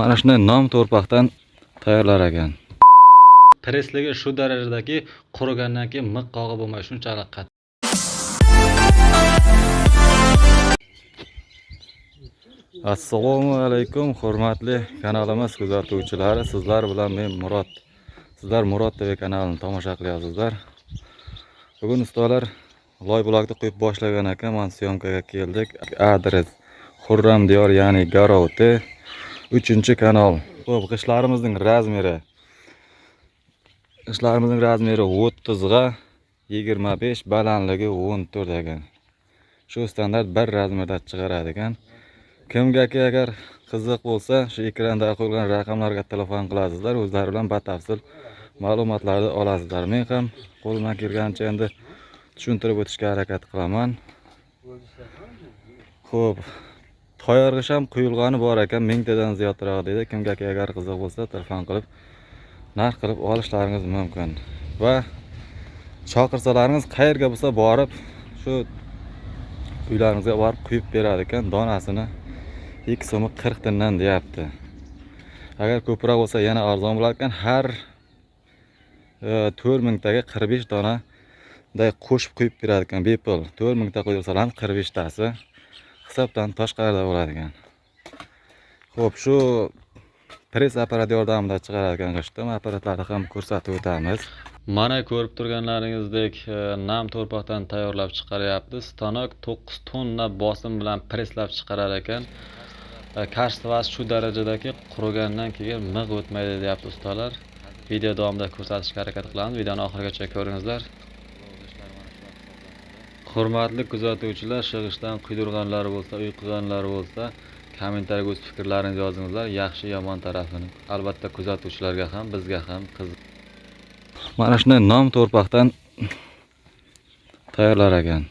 Mana shunday nom to'rpaqdan tayyorlar ekan. Presligi shu darajadagi qurigandan keyin miq qog'i bo'lmay shunchalik qattiq. Assalomu alaykum hurmatli kanalimiz kuzatuvchilari. Sizlar bilan men Murod. Sizlar Murod TV kanalini tomosha qilyapsizlar. Bugun ustalar loy-bulakni quyib boshlagan ekan. Men syomkaga keldik. Adres Xurram diyor, ya'ni Garovti 3-kanal. Xo'p, qishlarimizning razmeri 30 ga 25, balandligi 14 ekan. Shu standart bir razmerda chiqaradi ekan. Kimgaki agar qiziq bo'lsa, shu ekranda qo'yilgan raqamlarga telefon qilasizlar, o'zlari bilan batafsil ma'lumotlarni olasizlar. Men ham qo'limdan kelgancha endi tushuntirib o'tishga harakat qilaman. Xo'p, tayyorg'ish ham quyilgani bor ekan, 1000 tadan ziyodroq dedi. Kimgaki agar qiziq bo'lsa, telefon qilib narx qilib olishlaringiz mumkin. Va chaqirsalaringiz qayerga bo'lsa borib, shu uylaringizga borib quyib beradi ekan. Donasini 2 so'm 40 tiyindan deyapti. Agar ko'proq bo'lsa yana arzon bo'lar ekan. Har 4000 taga 45 dona bunday qo'shib quyib beradi ekan. Bepul 4000 ta qo'ysalar ham 45 tasi hisobdan tashqarida bo'ladi ekan. Xo'p, shu press apparat yordamida chiqarar ekan g'ishtni. Apparatlarni ham ko'rsatib o'tamiz. Mana ko'rib turganlaringizdek nam to'rpaqdan tayyorlab chiqaryapti. Stanok 9 tonna bosim bilan presslab chiqarar ekan. Kashtivasi shu darajadagi qurigandan keyin miq o'tmaydi deyapti ustalar. Video davomida ko'rsatishga harakat qilamiz. Videoni oxirigacha ko'ringizlar. Hurmatli kuzatuvchilar, shig'ishdan quydirganlar bo'lsa, uy qilganlar bo'lsa, kommentariyaga o'z fikrlaringizni yozingizlar, yaxshi yomon tarafini. Albatta kuzatuvchilarga ham, bizga ham qiziq. Mana shunday nom to'rpaqdan tayyorlar ekan.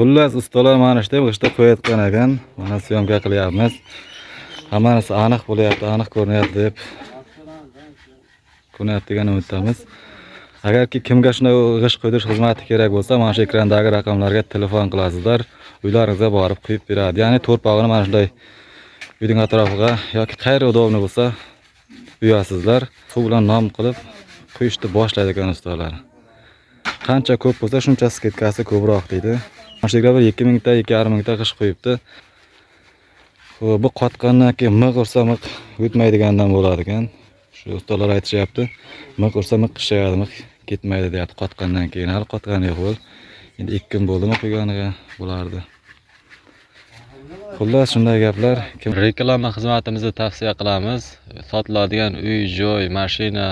Xullas, ustalar mana shunday g'ishta qo'yayotgan ekan. Mana syomka qilyapmiz. Hammasi aniq bo'lyapti, aniq ko'rinyapti deb ko'rinyapti degan umiddamiz. Agarki kimga shunday g'isht qo'ydirish xizmati kerak bo'lsa, mana shu ekrandagi raqamlarga telefon qilasizlar, uylaringizga borib quyib beradi. Ya'ni to'rpog'ini mana shunday uyning atrofiga yoki qayerga udobni bo'lsa uyasizlar. Suv bilan nom qilib quyishni boshlaydi ekan ustalar. Qancha ko'p bo'lsa, shuncha sketkasi ko'proq deydi. Mana shu yerga 2000 ta, 2500 ta g'isht qo'yibdi. Bu qotgandan keyin miq ursa miq o'tmaydigandan bo'ladi ekan. Shu ustalar aytishyapti. Miq ursa miq qishayadi, miq ketmaydi deyapti qotgandan keyin. Hali qotgani yo'q bo'l. Endi 2 kun bo'ldimi qo'yganiga bo'lardi. Xullas, shunday gaplar. Reklama xizmatimizni tavsiya qilamiz. Sotiladigan uy, joy, mashina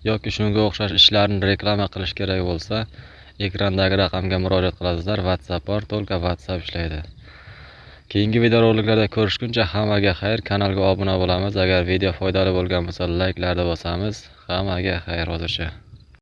yoki shunga o'xshash ishlarni reklama qilish kerak bo'lsa, ekrandagi raqamga murojaat qilasizlar. WhatsApp bor, to'lka WhatsApp ishlaydi. Keyingi videoroliklarda ko'rishguncha hammaga xayr, kanalga obuna bo'lamiz. Agar video foydali bo'lgan bo'lsa, layklarni bosamiz. Hammaga xayr hozircha.